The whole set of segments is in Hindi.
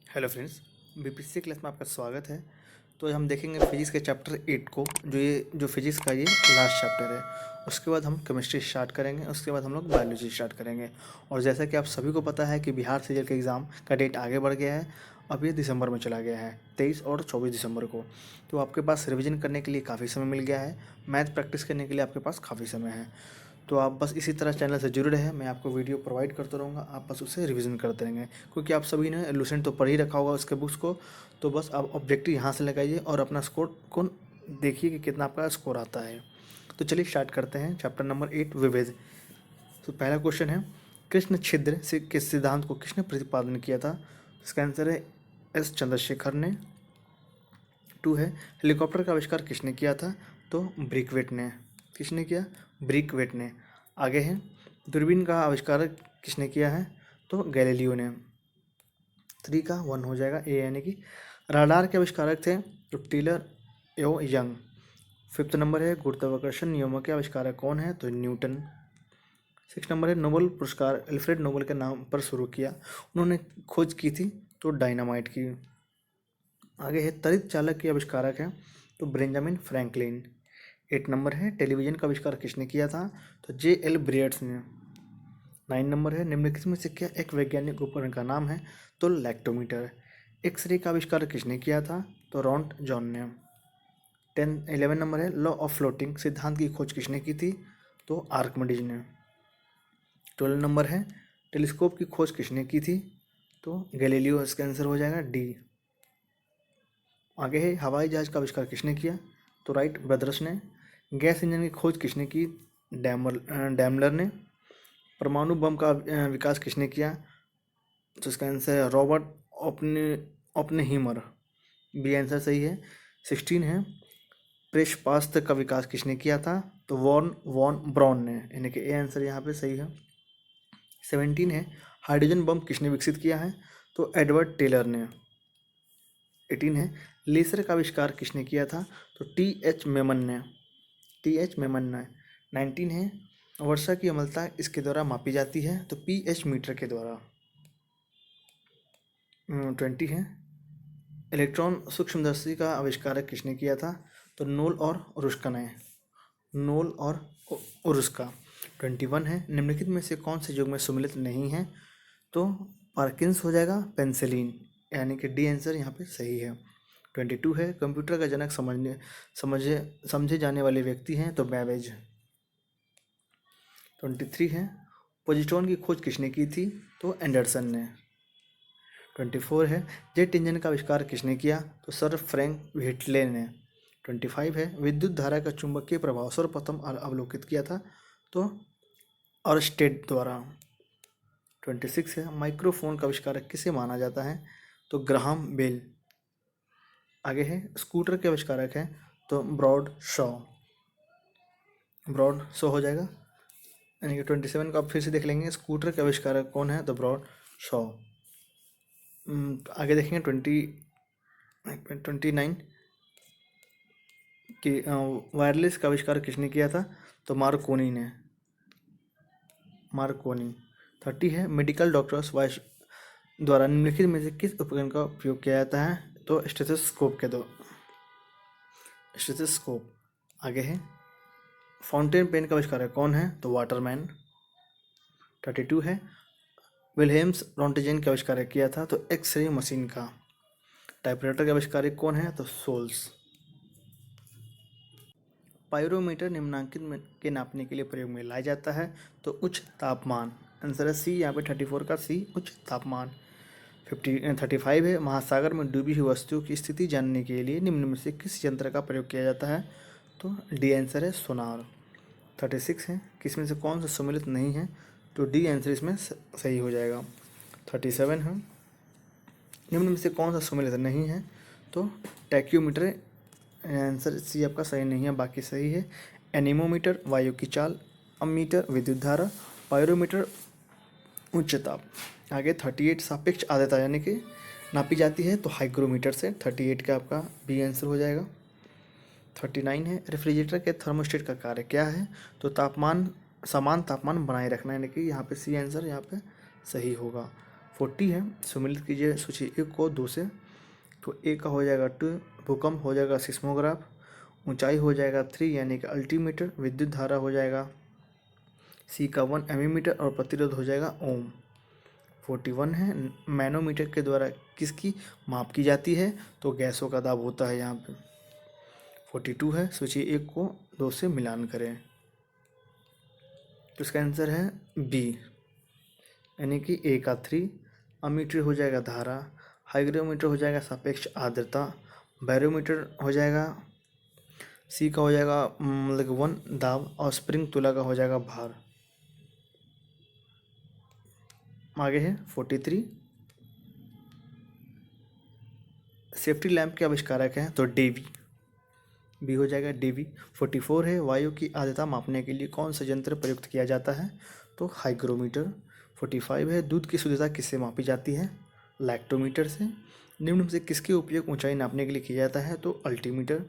हेलो फ्रेंड्स, बीपीएससी क्लास में आपका स्वागत है। तो आज हम देखेंगे फिजिक्स के चैप्टर 8 को, जो फिजिक्स का ये लास्ट चैप्टर है। उसके बाद हम केमिस्ट्री स्टार्ट करेंगे, उसके बाद हम लोग बायोलॉजी स्टार्ट करेंगे। और जैसा कि आप सभी को पता है कि बिहार सीजल के एग्ज़ाम का डेट आगे बढ़ गया है। अब ये दिसंबर में चला गया है, 23 और 24 दिसंबर को। तो आपके पास रिविजन करने के लिए काफ़ी समय मिल गया है, मैथ प्रैक्टिस करने के लिए आपके पास काफ़ी समय है। तो आप बस इसी तरह चैनल से जुड़े रहें, मैं आपको वीडियो प्रोवाइड करता रहूँगा, आप बस उसे रिवीजन करते रहेंगे। क्योंकि आप सभी ने लूसेंट तो पढ़ ही रखा होगा उसके बुक्स को। तो बस आप ऑब्जेक्टिव यहाँ से लगाइए और अपना स्कोर को देखिए कि कितना आपका स्कोर आता है। तो चलिए स्टार्ट करते हैं चैप्टर नंबर 8 विभेद। तो पहला क्वेश्चन है, कृष्ण छिद्र से के सिद्धांत को किसने प्रतिपादन किया था? इसका आंसर है एस चंद्रशेखर ने। 2 है, हेलीकॉप्टर का आविष्कार किसने किया था? तो ब्रिकवेट ने। किसने किया? ब्रिकवेट ने। आगे है, दूरबीन का आविष्कार किसने किया है? तो गैलीलियो ने। 3 का 1 हो जाएगा ए, यानी कि राडार के आविष्कारक थे तो टेलर एवं यंग। 5th नंबर है, गुरुत्वाकर्षण नियमों के आविष्कारक कौन है? तो न्यूटन। 6 नंबर है, नोबेल पुरस्कार अल्फ्रेड नोबेल के नाम पर शुरू किया, उन्होंने खोज की थी तो डायनामाइट की। आगे है, त्वरित चालक के आविष्कारक हैं तो बेंजामिन फ्रैंकलिन। 8 नंबर है, टेलीविजन का आविष्कार किसने किया था? तो J.L. ब्रियर्स ने। 9 नंबर है, निम्नलिखित में से क्या एक वैज्ञानिक उपकरण का नाम है? तो लैक्टोमीटर। एक्सरे का आविष्कार किसने किया था? तो रॉन्ट जॉन ने। 11 नंबर है, लॉ ऑफ फ्लोटिंग सिद्धांत की खोज किसने की थी? तो आर्किमिडीज ने। 12 नंबर है, टेलीस्कोप की खोज किसने की थी? तो गैलीलियो। इसका आंसर हो जाएगा डी। आगे है, हवाई जहाज का आविष्कार किसने किया? तो राइट ब्रदर्स ने। गैस इंजन की खोज किसने की? डैमलर ने। परमाणु बम का विकास किसने किया? तो इसका आंसर है रॉबर्ट ओपनहीमर। बी आंसर सही है। 16 है, प्रेस पास्त्र का विकास किसने किया था? तो वॉन ब्राउन ने, यानी कि ए आंसर यहाँ पे सही है। 17 है, हाइड्रोजन बम किसने विकसित किया है? तो एडवर्ड टेलर ने। 18 है, लेसर का आविष्कार किसने किया था? तो T.H. मेमन ने। T.H. मेमन ने। 19 है, वर्षा की अम्लता इसके द्वारा मापी जाती है? तो pH मीटर के द्वारा। 20 है, इलेक्ट्रॉन सूक्ष्मदर्शी का आविष्कारक किसने किया था? तो नोल और रुस्का ने। नोल और रुस्का। 21 है, निम्नलिखित में से कौन से युग्म में सम्मिलित नहीं है? तो पार्किंस हो जाएगा पेंसिलिन, यानी कि डी आंसर यहाँ पे सही है। 22 है, कंप्यूटर का जनक समझे जाने वाले व्यक्ति हैं? तो बैबेज। 23 है, पोजिट्रॉन की खोज किसने की थी? तो एंडरसन ने। 24 है, जेट इंजन का आविष्कार किसने किया? तो सर फ्रैंक व्हिटले ने। 25 है, विद्युत धारा का चुंबकीय प्रभाव सर्वप्रथम अवलोकित किया था? तो अर्स्टेड द्वारा। 26 है, माइक्रोफोन का आविष्कारक किसे माना जाता है? तो ग्राहम बेल। आगे है, स्कूटर के आविष्कारक हैं? तो ब्रॉड शॉ हो जाएगा, यानी कि 27 का आप फिर से देख लेंगे, स्कूटर के आविष्कारक कौन है? तो ब्रॉड शॉ। आगे देखेंगे 29 कि वायरलेस का आविष्कार किसने किया था? तो मार्कोनी ने। 30 है, मेडिकल डॉक्टर्स वाइस द्वारा निम्नलिखित में से किस उपकरण का उपयोग किया जाता है? तो स्टेथोस्कोप। आगे है, फाउंटेन पेन का आविष्कारक कौन है? तो वाटरमैन। 32 है, विल्हेम्स रॉन्टिजेन का आविष्कारक किया था? तो एक्सरे मशीन का। टाइपराइटर का आविष्कारक कौन है? तो सोल्स। पायरोमीटर निम्नांकित के नापने के लिए प्रयोग में लाया जाता है? तो उच्च तापमान। आंसर है सी, यहाँ पे 34 का सी, उच्च तापमान। 35 है, महासागर में डूबी हुई वस्तुओं की स्थिति जानने के लिए निम्न में से किस यंत्र का प्रयोग किया जाता है? तो डी आंसर है सोनार। 36 है, किसमें से कौन सा सम्मिलित नहीं है? तो डी आंसर इसमें सही हो जाएगा। 37 है, निम्न में से कौन सा सम्मिलित नहीं है? तो टैक्योमीटर। आंसर सी आपका सही नहीं है, बाकी सही है। एनीमोमीटर वायु की चाल, अमीटर विद्युत धारा, पायरोमीटर उच्च ताप। आगे 38 सापेक्ष आर्द्रता यानी कि नापी जाती है? तो हाइग्रोमीटर से। 38 का आपका बी आंसर हो जाएगा। 39 है, रेफ्रिजरेटर के थर्मोस्टेट का कार्य क्या है? तो समान तापमान बनाए रखना, यानी कि यहाँ पे सी आंसर यहाँ पे सही होगा। 40 है, सम्मिलित कीजिए सूची 1 को 2 से। तो ए का हो जाएगा 2, भूकंप हो जाएगा सिस्मोग्राफ, ऊंचाई हो जाएगा 3 यानी कि अल्टीमीटर, विद्युत धारा हो जाएगा सी का 1 एमीमीटर और प्रतिरोध हो जाएगा ओम। 41 है, मैनोमीटर के द्वारा किसकी माप की जाती है, तो गैसों का दाब होता है यहाँ पे। 42 है, सूची 1 को 2 से मिलान करें। तो इसका आंसर है बी यानी कि ए का 3, अमीटर हो जाएगा धारा, हाइग्रोमीटर हो जाएगा सापेक्ष आर्द्रता, बैरोमीटर हो जाएगा सी का हो जाएगा मतलब 1 दाब, और स्प्रिंग तुला का हो जाएगा भार। आगे है 43, सेफ्टी लैंप के आविष्कारक हैं, तो डेवी, बी हो जाएगा डेवी। 44 है, वायु की आर्द्रता मापने के लिए कौन सा यंत्र प्रयुक्त किया जाता है, तो हाइग्रोमीटर। 45 है, दूध की शुद्धता किससे मापी जाती है, लैक्टोमीटर से। निम्न में से किसके उपयोग ऊंचाई नापने के लिए किया जाता है, तो अल्टीमीटर।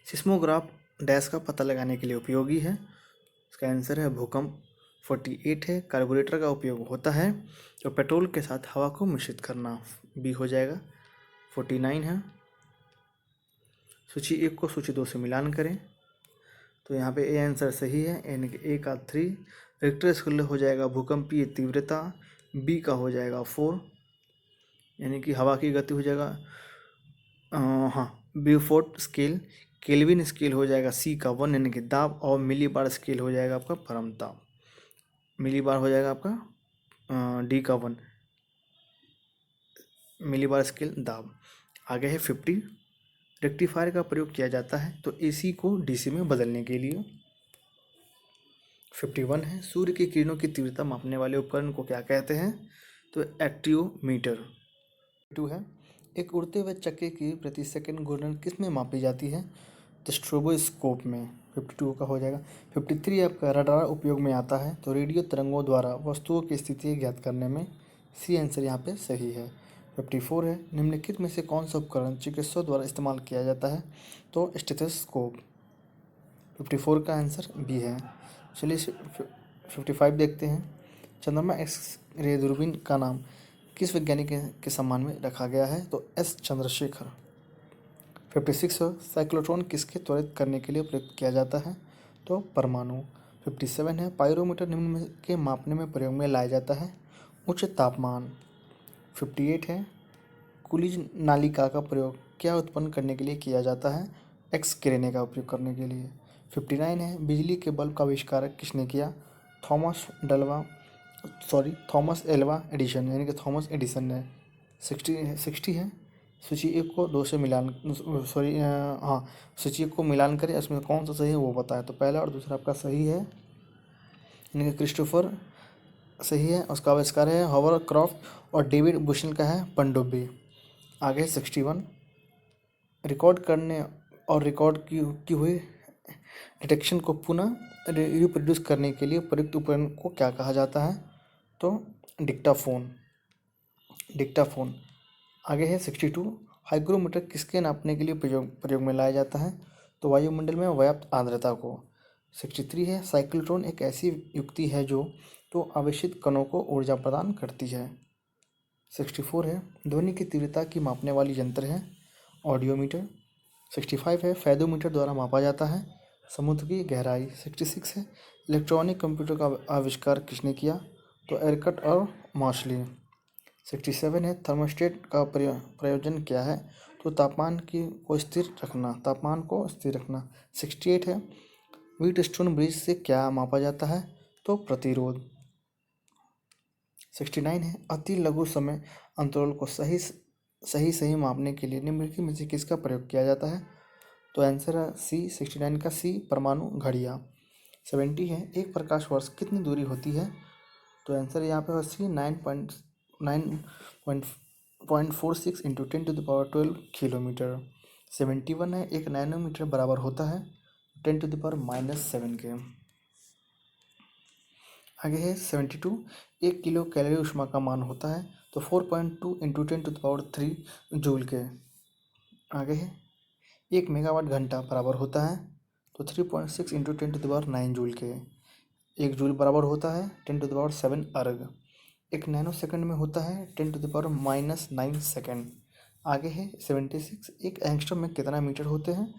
सिस्मोग्राफ डैश का पता लगाने के लिए उपयोगी है, इसका आंसर है भूकंप। 48 है, कार्बोरेटर का उपयोग होता है तो पेट्रोल के साथ हवा को मिश्रित करना, बी हो जाएगा। 49 है, सूची 1 को सूची 2 से मिलान करें। तो यहाँ पे ए आंसर सही है, यानी कि ए का 3, रिक्टर स्केल हो जाएगा भूकंपीय तीव्रता, बी का हो जाएगा 4 यानी कि हवा की गति हो जाएगा हाँ ब्यूफोर्ट स्केल, केल्विन स्केल हो जाएगा सी का 1 यानी कि दाब, और मिलीबार स्केल हो जाएगा आपका परम ताप, मिलीबार हो जाएगा आपका डी का 1 मिलीबार स्केल दाब। आगे है 50, रेक्टिफायर का प्रयोग किया जाता है तो एसी को डीसी में बदलने के लिए। 51 है, सूर्य की किरणों की तीव्रता मापने वाले उपकरण को क्या कहते हैं, तो एक्टियोमीटर। 2 है, एक उड़ते हुए चक्के की प्रति सेकंड घूर्णन किस में मापी जाती है, तो स्ट्रोबोस्कोप में। 52 का हो जाएगा। 53 आपका रडार उपयोग में आता है तो रेडियो तरंगों द्वारा वस्तुओं की स्थिति ज्ञात करने में, सी आंसर यहाँ पे सही है। 54 है, निम्नलिखित में से कौन सा उपकरण चिकित्सकों द्वारा इस्तेमाल किया जाता है, तो स्टेथोस्कोप। 54 का आंसर बी है। चलिए 55 देखते हैं, चंद्रमा एक्स रे दूरबीन का नाम किस वैज्ञानिक के सम्मान में रखा गया है, तो एस चंद्रशेखर। 56 साइक्लोट्रॉन किसके त्वरित करने के लिए प्रयुक्त किया जाता है, तो परमाणु। 57 है, पायरोमीटर निम्न में के मापने में प्रयोग में लाया जाता है, उच्च तापमान। 58 है, कुलिज नालिका का प्रयोग क्या उत्पन्न करने के लिए किया जाता है, एक्स किरणें का उपयोग करने के लिए। 59 है, बिजली के बल्ब का आविष्कारक किसने किया, थॉमस एल्वा एडिसन यानी कि थॉमस एडिसन ने। 60 है, सूची 1 को 2 से मिलान सूची 1 को मिलान करें, इसमें कौन सा सही है वो बताएं। तो पहला और दूसरा आपका सही है, यानी कि क्रिस्टोफर सही है, उसका आविष्कार है हॉवरक्रॉफ्ट, और डेविड बुशेल का है पनडुब्बी। आगे 61, रिकॉर्ड करने और रिकॉर्ड की हुई डिटेक्शन को पुनः रिप्रोड्यूस करने के लिए प्रयुक्त उपकरण को क्या कहा जाता है, तो डिक्टाफोन। आगे है 62, हाइग्रोमीटर किसके नापने के लिए प्रयोग में लाया जाता है, तो वायुमंडल में व्याप्त आर्द्रता को। 63 है, साइक्लोट्रॉन एक ऐसी युक्ति है जो तो आवेशित कणों को ऊर्जा प्रदान करती है। 64 है, ध्वनि की तीव्रता की मापने वाली यंत्र है ऑडियोमीटर। 65 है, फेदोमीटर द्वारा मापा जाता है समुद्र की गहराई। 66 है, इलेक्ट्रॉनिक कंप्यूटर का आविष्कार किसने किया, तो एरकट और मॉशली। 67 है, थर्मोस्टेट का प्रयोजन क्या है, तो तापमान को स्थिर रखना। 68 है, व्हीटस्टोन ब्रिज से क्या मापा जाता है, तो प्रतिरोध। 69 है, अति लघु समय अंतराल को सही मापने के लिए निम्नलिखित में से किसका प्रयोग किया जाता है, तो आंसर है सी 69 का सी, परमाणु घड़ियाँ। 70 है, एक प्रकाश वर्ष कितनी दूरी होती है, तो आंसर यहाँ पे सी 9.46 इंटू 10⁻12 किलोमीटर। 71 है, एक नैनोमीटर बराबर होता है 10⁻⁻7 के। आगे है 72, 1 किलो कैलोरी ऊष्मा का मान होता है तो 4.2 इंटू 10⁻³ जूल के। आगे है 1 मेगावाट घंटा बराबर होता है तो 3.6 इंटू 10⁻⁹ जूल के। 1 जूल बराबर होता है 10⁻7 अर्ग। एक नैनो सेकंड में होता है 10⁻⁻9 सेकंड। आगे है 76, एक एंगस्ट्रॉम में कितना मीटर होते हैं?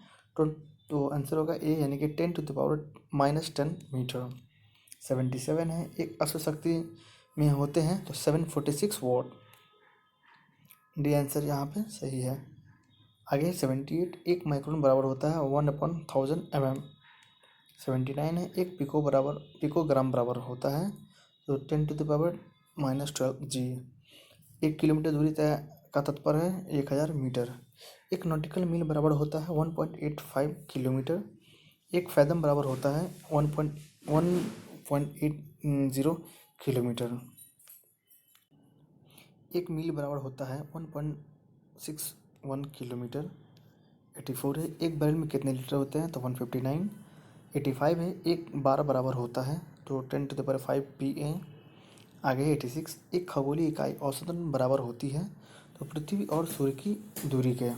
तो आंसर होगा ए, यानी कि 10⁻−10 मीटर। 77 है, एक अश्वशक्ति में होते हैं तो 746 वॉट। डी आंसर यहाँ पे सही है। आगे 78, एक माइक्रोन बराबर होता है 1/1000 mm। 79 है, एक पिकोग्राम बराबर होता है तो 10⁻−12 जी। 1 किलोमीटर दूरी तय का तात्पर्य है 1000 मीटर। एक नॉटिकल मील बराबर होता है 1.85 किलोमीटर। एक फैदम बराबर होता है 1.80 किलोमीटर। एक मील बराबर होता है 1.61 किलोमीटर। 84 है, एक बैरल में कितने लीटर होते हैं? तो 159। 85 है, एक बार बराबर होता है तो 10⁵ PA। आगे है 86, एक खगोलीय इकाई औसतन बराबर होती है तो पृथ्वी और सूर्य की दूरी के।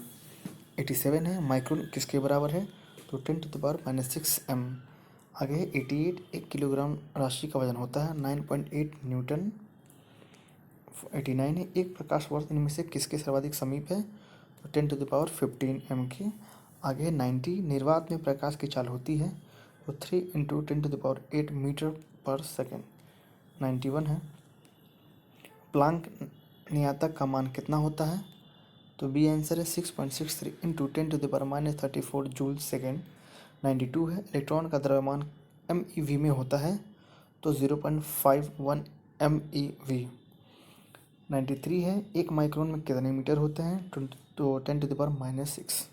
87 है, माइक्रोन किसके बराबर है? तो 10⁻⁻6 m। आगे है 88, एक किलोग्राम राशि का वजन होता है 9.8 न्यूटन। 89 है, एक प्रकाश वर्ष इनमें से किसके सर्वाधिक समीप है? तो 10⁻15 m की। आगे है 90, निर्वात में प्रकाश की चाल होती है तो 3 × 10⁸ मीटर पर सेकेंड। 91 है, प्लांक नियतांक का मान कितना होता है? तो बी आंसर है 6.63 × 10⁻34 जूल सेकेंड। 92 है, इलेक्ट्रॉन का द्रव्यमान MeV में होता है तो 0.51 MeV। 93 है, एक माइक्रोन में कितने मीटर होते हैं? तो 10⁻⁻6।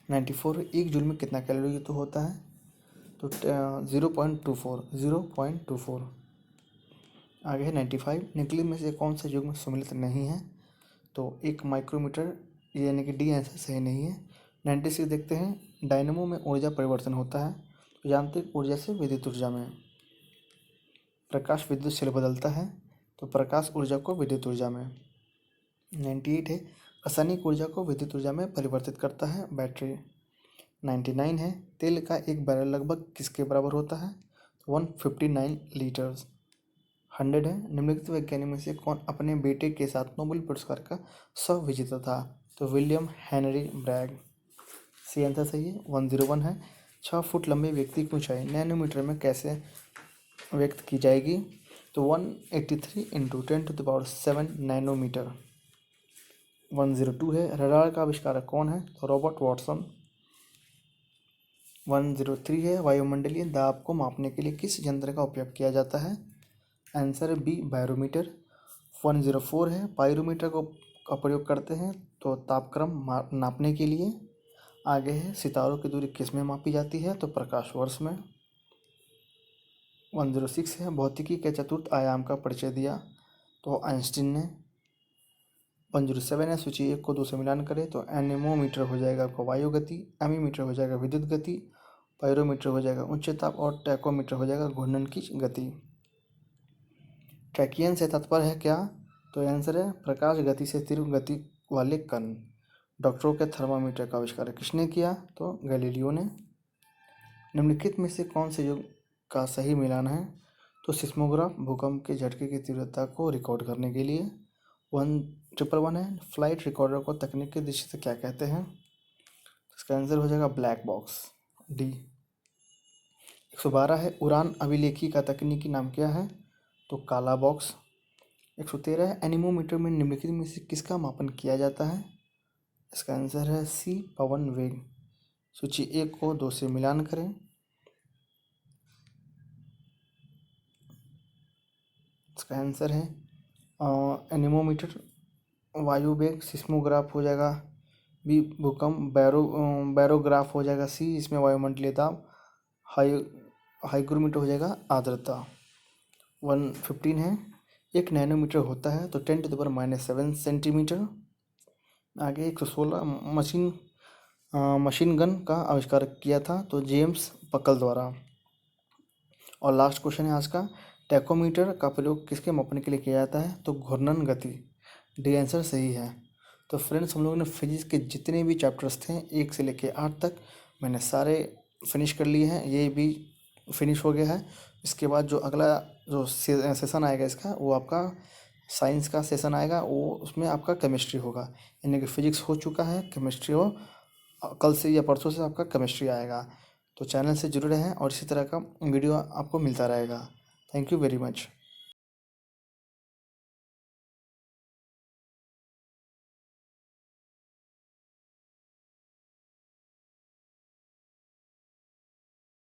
94 है, एक जूल में कितना कैलोरी तो होता है? तो 0.24। आगे है 95, निकली में से कौन सा युग्म सम्मिलित नहीं है? तो एक माइक्रोमीटर, यानी कि डी आंसर सही नहीं है। 96 देखते हैं, डायनेमो में ऊर्जा परिवर्तन होता है तो यांत्रिक ऊर्जा से विद्युत ऊर्जा में। प्रकाश विद्युत से बदलता है तो प्रकाश ऊर्जा को विद्युत ऊर्जा में। 98 है, रासायनिक ऊर्जा को विद्युत ऊर्जा में परिवर्तित करता है बैटरी। 99 है, तेल का एक बैरल लगभग किसके बराबर होता है? 159 लीटर्स। 100 है, निम्नलिखित वैज्ञानिक में से कौन अपने बेटे के साथ नोबेल पुरस्कार का सह विजेता था? तो William Henry Bragg. C answer सही है। 101 है, 6 फुट लंबे व्यक्ति की ऊंचाई नैनोमीटर में कैसे व्यक्त की जाएगी? तो 183 × 10⁷ नैनोमीटर। 102 है, रडार का आविष्कारक कौन है? तो रॉबर्ट वॉटसन। 103 है, वायुमंडलीय दाब को मापने के लिए किस यंत्र का उपयोग किया जाता है? आंसर है बी, बैरोमीटर। 104 है, पायरोमीटर का प्रयोग करते हैं तो तापक्रम नापने के लिए। आगे है, सितारों की दूरी किस में मापी जाती है? तो प्रकाश वर्ष में। 106 है, भौतिकी के चतुर्थ आयाम का परिचय दिया तो आइंस्टीन ने। 107 है, सूची 1 को 2 से मिलान करें तो एनेमोमीटर हो जाएगा आपका वायु गति, एमीमीटर हो जाएगा विद्युत गति, पायरोमीटर हो जाएगा उच्च ताप और टैकोमीटर हो जाएगा घूर्णन की गति। ट्रैकियन से तात्पर्य है क्या? तो आंसर है प्रकाश गति से तीव्र गति वाले कण। डॉक्टरों के थर्मामीटर का आविष्कार किसने किया? तो गैलीलियो ने। निम्नलिखित में से कौन से युग का सही मिलान है? तो सिस्मोग्राफ भूकंप के झटके की तीव्रता को रिकॉर्ड करने के लिए। 111 है, फ्लाइट रिकॉर्डर को तकनीक की दृष्टि से क्या कहते हैं? इसका आंसर हो जाएगा ब्लैक बॉक्स, डी। 112 है, उड़ान अभिलेखी का तकनीकी नाम क्या है? तो काला बॉक्स। 113 है, एनीमोमीटर में निम्नलिखित में से किसका मापन किया जाता है? इसका आंसर है सी, पवन वेग। सूची 1 को 2 से मिलान करें। इसका आंसर है एनीमोमीटर वायु वेग, सिस्मोग्राफ हो जाएगा बी, भूकंप, बैरोग्राफ हो जाएगा सी, इसमें वायुमंडलीय दाब, हाइग्रोमीटर हो जाएगा आर्द्रता। 115 है, एक नैनोमीटर होता है तो 10⁻⁻7 सेंटीमीटर। आगे 116, मशीन गन का आविष्कार किया था तो जेम्स पकल द्वारा। और लास्ट क्वेश्चन है आज का, टैकोमीटर का प्रयोग किसके मापने के लिए किया जाता है? तो घूर्णन गति। डी आंसर सही है। तो फ्रेंड्स, हम लोगों ने फिजिक्स के जितने भी चैप्टर्स थे 1 से लेकर 8 तक मैंने सारे फिनिश कर लिए हैं, ये भी फिनिश हो गया है। इसके बाद जो अगला जो सेशन आएगा इसका, वो आपका साइंस का सेशन आएगा, वो उसमें आपका केमिस्ट्री होगा। यानी कि फिजिक्स हो चुका है, केमिस्ट्री हो, कल से या परसों से आपका केमिस्ट्री आएगा। तो चैनल से जुड़े रहें और इसी तरह का वीडियो आपको मिलता रहेगा। Thank you very much.